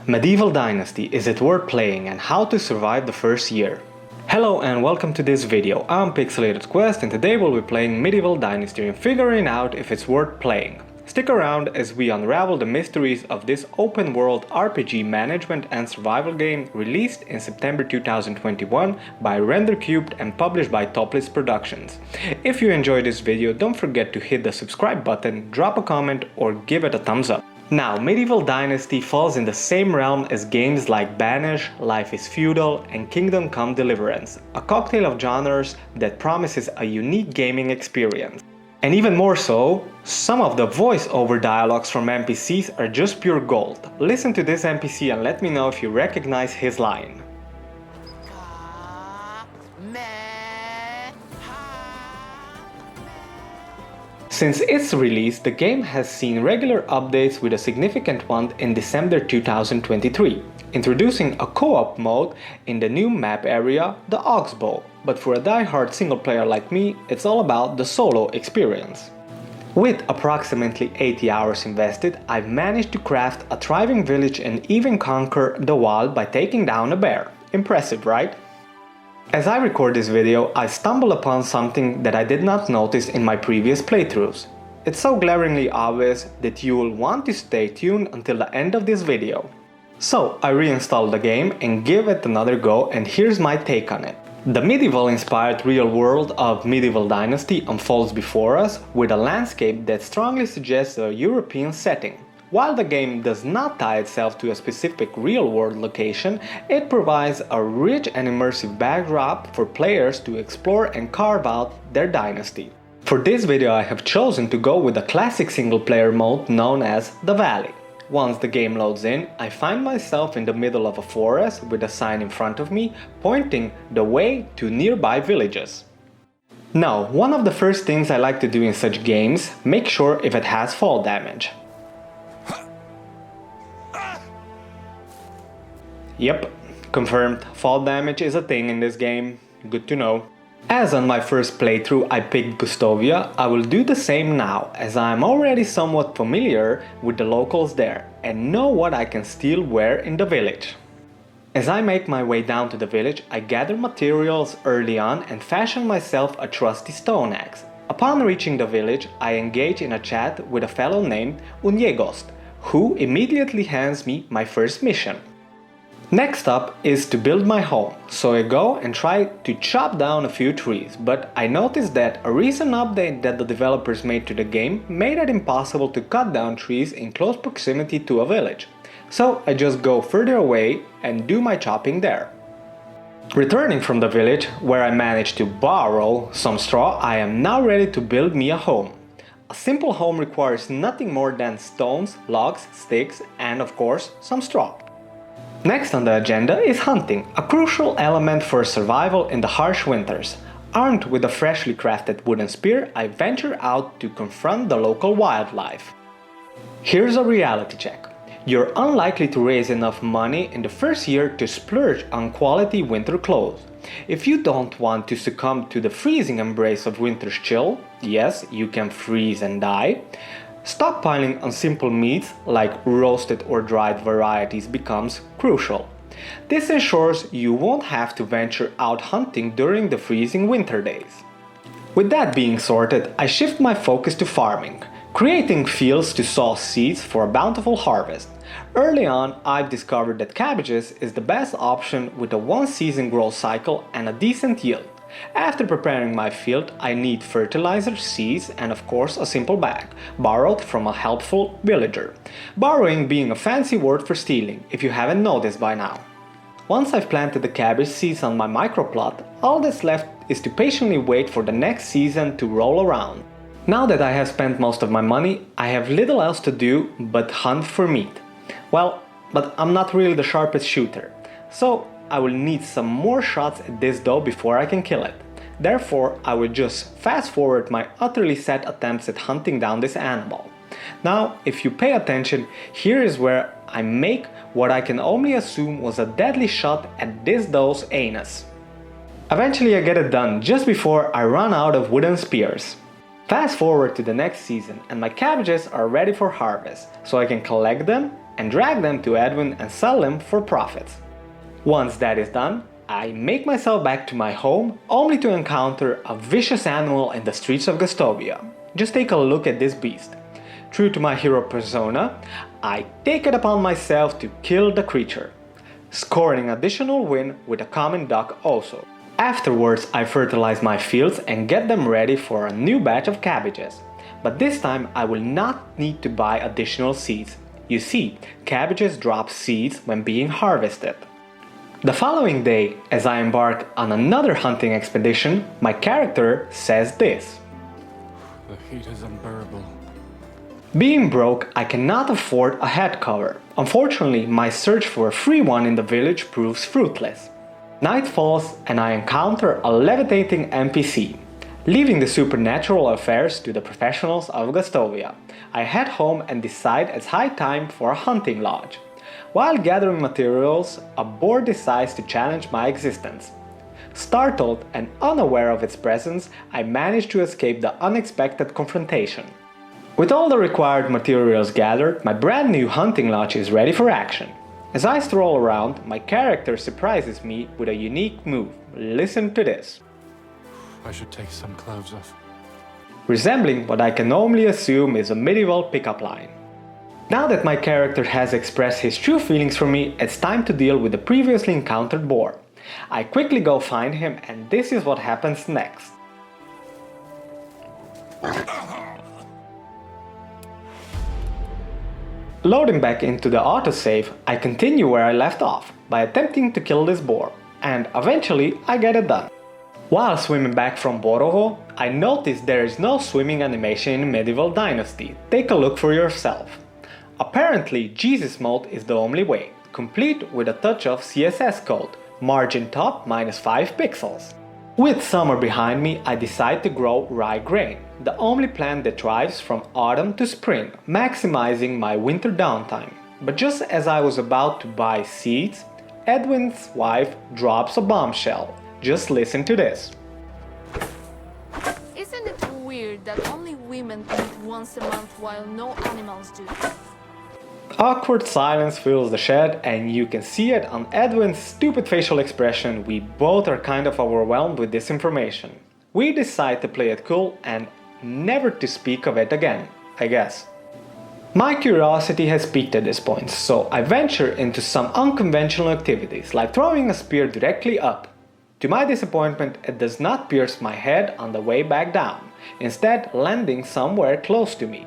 Medieval Dynasty, is it worth playing and how to survive the first year? Hello and welcome to this video. I'm Pixelated Quest and today we'll be playing Medieval Dynasty and figuring out if it's worth playing. Stick around as we unravel the mysteries of this open world RPG management and survival game released in September 2021 by RenderCubed and published by Topless Productions. If you enjoyed this video, don't forget to hit the subscribe button, drop a comment or give it a thumbs up. Now, Medieval Dynasty falls in the same realm as games like Banish, Life is Feudal and Kingdom Come Deliverance, a cocktail of genres that promises a unique gaming experience. And even more so, some of the voice-over dialogues from NPCs are just pure gold. Listen to this NPC and let me know if you recognize his line. Since its release, the game has seen regular updates with a significant one in December 2023, introducing a co-op mode in the new map area, the Oxbow, but for a die-hard single player like me, it's all about the solo experience. With approximately 80 hours invested, I've managed to craft a thriving village and even conquer the wild by taking down a bear. Impressive, right? As I record this video, I stumble upon something that I did not notice in my previous playthroughs. It's so glaringly obvious that you will want to stay tuned until the end of this video. So I reinstalled the game and give it another go, and here's my take on it. The medieval-inspired real world of Medieval Dynasty unfolds before us with a landscape that strongly suggests a European setting. While the game does not tie itself to a specific real-world location, it provides a rich and immersive backdrop for players to explore and carve out their dynasty. For this video I have chosen to go with a classic single-player mode known as the Valley. Once the game loads in, I find myself in the middle of a forest with a sign in front of me pointing the way to nearby villages. Now, one of the first things I like to do in such games, make sure if it has fall damage. Yep, confirmed, fall damage is a thing in this game, good to know. As on my first playthrough I picked Gustovia, I will do the same now, as I am already somewhat familiar with the locals there and know what I can steal where in the village. As I make my way down to the village, I gather materials early on and fashion myself a trusty stone axe. Upon reaching the village, I engage in a chat with a fellow named Unyegost, who immediately hands me my first mission. Next up is to build my home, so I go and try to chop down a few trees, but I noticed that a recent update that the developers made to the game made it impossible to cut down trees in close proximity to a village. So I just go further away and do my chopping there. Returning from the village, where I managed to borrow some straw, I am now ready to build me a home. A simple home requires nothing more than stones, logs, sticks and of course some straw. Next on the agenda is hunting, a crucial element for survival in the harsh winters. Armed with a freshly crafted wooden spear, I venture out to confront the local wildlife. Here's a reality check. You're unlikely to raise enough money in the first year to splurge on quality winter clothes. If you don't want to succumb to the freezing embrace of winter's chill, yes, you can freeze and die, stockpiling on simple meats like roasted or dried varieties becomes crucial. This ensures you won't have to venture out hunting during the freezing winter days. With that being sorted, I shift my focus to farming, creating fields to sow seeds for a bountiful harvest. Early on, I've discovered that cabbages is the best option with a one-season growth cycle and a decent yield. After preparing my field, I need fertilizer, seeds and of course a simple bag, borrowed from a helpful villager. Borrowing being a fancy word for stealing, if you haven't noticed by now. Once I've planted the cabbage seeds on my microplot, all that's left is to patiently wait for the next season to roll around. Now that I have spent most of my money, I have little else to do but hunt for meat. Well, but I'm not really the sharpest shooter, so I will need some more shots at this doe before I can kill it. Therefore, I will just fast forward my utterly sad attempts at hunting down this animal. Now, if you pay attention, here is where I make what I can only assume was a deadly shot at this doe's anus. Eventually I get it done just before I run out of wooden spears. Fast forward to the next season and my cabbages are ready for harvest, so I can collect them, and drag them to Edwin and sell them for profits. Once that is done, I make myself back to my home only to encounter a vicious animal in the streets of Gustovia. Just take a look at this beast. True to my hero persona, I take it upon myself to kill the creature, scoring additional win with a common duck also. Afterwards, I fertilize my fields and get them ready for a new batch of cabbages. But this time I will not need to buy additional seeds. You see, cabbages drop seeds when being harvested. The following day, as I embark on another hunting expedition, my character says this. The heat is unbearable. Being broke, I cannot afford a head cover. Unfortunately, my search for a free one in the village proves fruitless. Night falls and I encounter a levitating NPC. Leaving the supernatural affairs to the professionals of Gustovia, I head home and decide it's high time for a hunting lodge. While gathering materials, a boar decides to challenge my existence. Startled and unaware of its presence, I manage to escape the unexpected confrontation. With all the required materials gathered, my brand new hunting lodge is ready for action. As I stroll around, my character surprises me with a unique move. Listen to this. I should take some clothes off. Resembling what I can only assume is a medieval pickup line. Now that my character has expressed his true feelings for me, it's time to deal with the previously encountered boar. I quickly go find him and this is what happens next. Loading back into the autosave, I continue where I left off by attempting to kill this boar, and eventually I get it done. While swimming back from Borovo, I notice there is no swimming animation in Medieval Dynasty. Take a look for yourself. Apparently, Jesus mode is the only way, complete with a touch of CSS code, margin top -5 pixels. With summer behind me, I decide to grow rye grain, the only plant that thrives from autumn to spring, maximizing my winter downtime. But just as I was about to buy seeds, Edwin's wife drops a bombshell. Just listen to this. Isn't it weird that only women eat once a month while no animals do? Awkward silence fills the shed and you can see it on Edwin's stupid facial expression. We both are kind of overwhelmed with this information. We decide to play it cool and never to speak of it again, I guess. My curiosity has peaked at this point, so I venture into some unconventional activities like throwing a spear directly up. To my disappointment, it does not pierce my head on the way back down, instead landing somewhere close to me.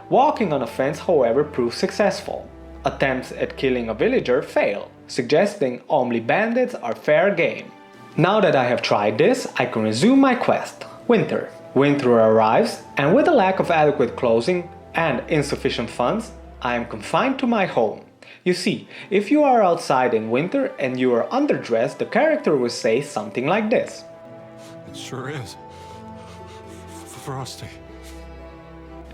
Walking on a fence, however, proves successful. Attempts at killing a villager fail, suggesting only bandits are fair game. Now that I have tried this, I can resume my quest. Winter. Winter arrives, and with a lack of adequate clothing and insufficient funds, I am confined to my home. You see, if you are outside in winter and you are underdressed, the character will say something like this. It sure is. Frosty.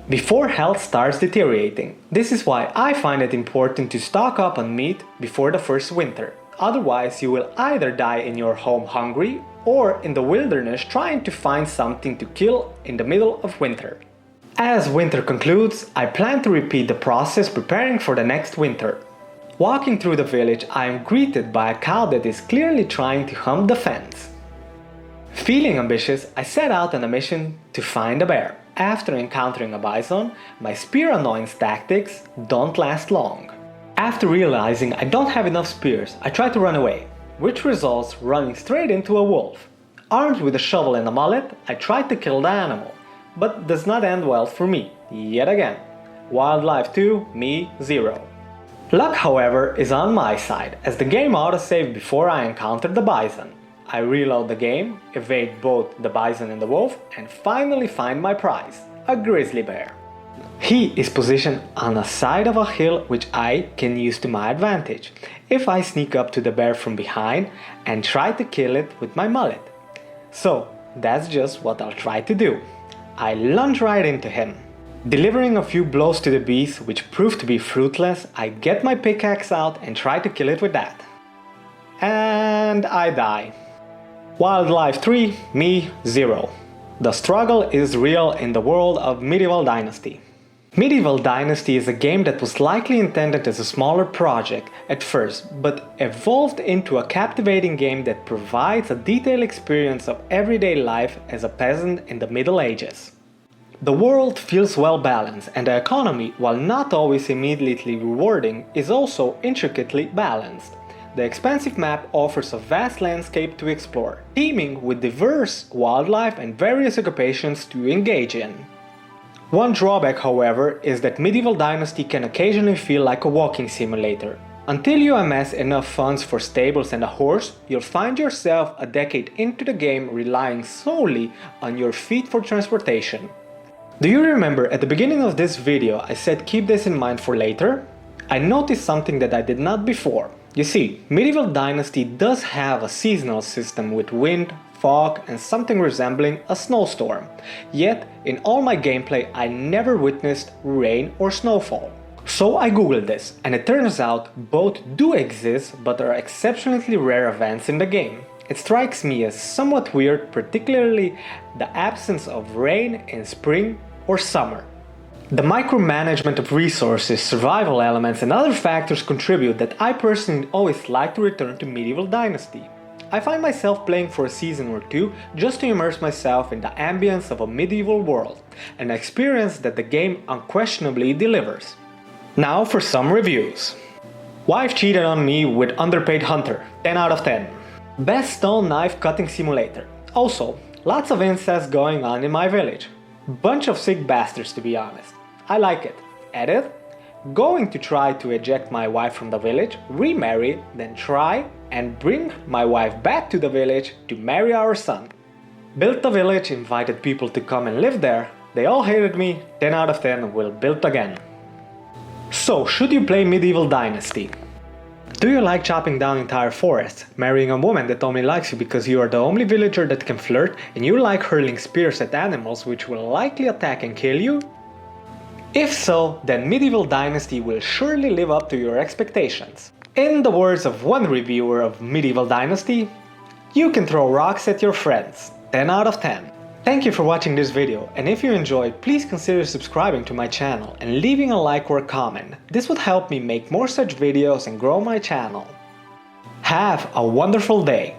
Before health starts deteriorating. This is why I find it important to stock up on meat before the first winter. Otherwise, you will either die in your home hungry or in the wilderness trying to find something to kill in the middle of winter. As winter concludes, I plan to repeat the process preparing for the next winter. Walking through the village, I am greeted by a cow that is clearly trying to hump the fence. Feeling ambitious, I set out on a mission to find a bear. After encountering a bison, my spear annoyance tactics don't last long. After realizing I don't have enough spears, I try to run away, which results running straight into a wolf. Armed with a shovel and a mallet, I try to kill the animal, but does not end well for me, yet again. Wildlife 2, me 0. Luck, however, is on my side, as the game autosaved before I encountered the bison. I reload the game, evade both the bison and the wolf, and finally find my prize, a grizzly bear. He is positioned on the side of a hill which I can use to my advantage if I sneak up to the bear from behind and try to kill it with my mallet. So that's just what I'll try to do. I lunge right into him. Delivering a few blows to the beast which proved to be fruitless, I get my pickaxe out and try to kill it with that. And I die. Wildlife 3, me 0. The struggle is real in the world of Medieval Dynasty. Medieval Dynasty is a game that was likely intended as a smaller project at first, but evolved into a captivating game that provides a detailed experience of everyday life as a peasant in the Middle Ages. The world feels well balanced, and the economy, while not always immediately rewarding, is also intricately balanced. The expansive map offers a vast landscape to explore, teeming with diverse wildlife and various occupations to engage in. One drawback, however, is that Medieval Dynasty can occasionally feel like a walking simulator. Until you amass enough funds for stables and a horse, you'll find yourself a decade into the game relying solely on your feet for transportation. Do you remember at the beginning of this video I said keep this in mind for later? I noticed something that I did not before. You see, Medieval Dynasty does have a seasonal system with wind, fog, and something resembling a snowstorm. Yet, in all my gameplay I never witnessed rain or snowfall. So I googled this, and it turns out both do exist but are exceptionally rare events in the game. It strikes me as somewhat weird, particularly the absence of rain in spring or summer. The micromanagement of resources, survival elements, and other factors contribute that I personally always like to return to Medieval Dynasty. I find myself playing for a season or two just to immerse myself in the ambience of a medieval world, an experience that the game unquestionably delivers. Now for some reviews. Wife cheated on me with underpaid hunter, 10 out of 10. Best stone knife cutting simulator. Also, lots of incest going on in my village. Bunch of sick bastards, to be honest. I like it. Edit. Going to try to eject my wife from the village, remarry, then try and bring my wife back to the village to marry our son. Built the village, invited people to come and live there. They all hated me, 10 out of 10 will build again. So, should you play Medieval Dynasty? Do you like chopping down entire forests, marrying a woman that only likes you because you are the only villager that can flirt, and you like hurling spears at animals which will likely attack and kill you? If so, then Medieval Dynasty will surely live up to your expectations. In the words of one reviewer of Medieval Dynasty, you can throw rocks at your friends, 10 out of 10. Thank you for watching this video, and if you enjoyed, please consider subscribing to my channel and leaving a like or a comment. This would help me make more such videos and grow my channel. Have a wonderful day!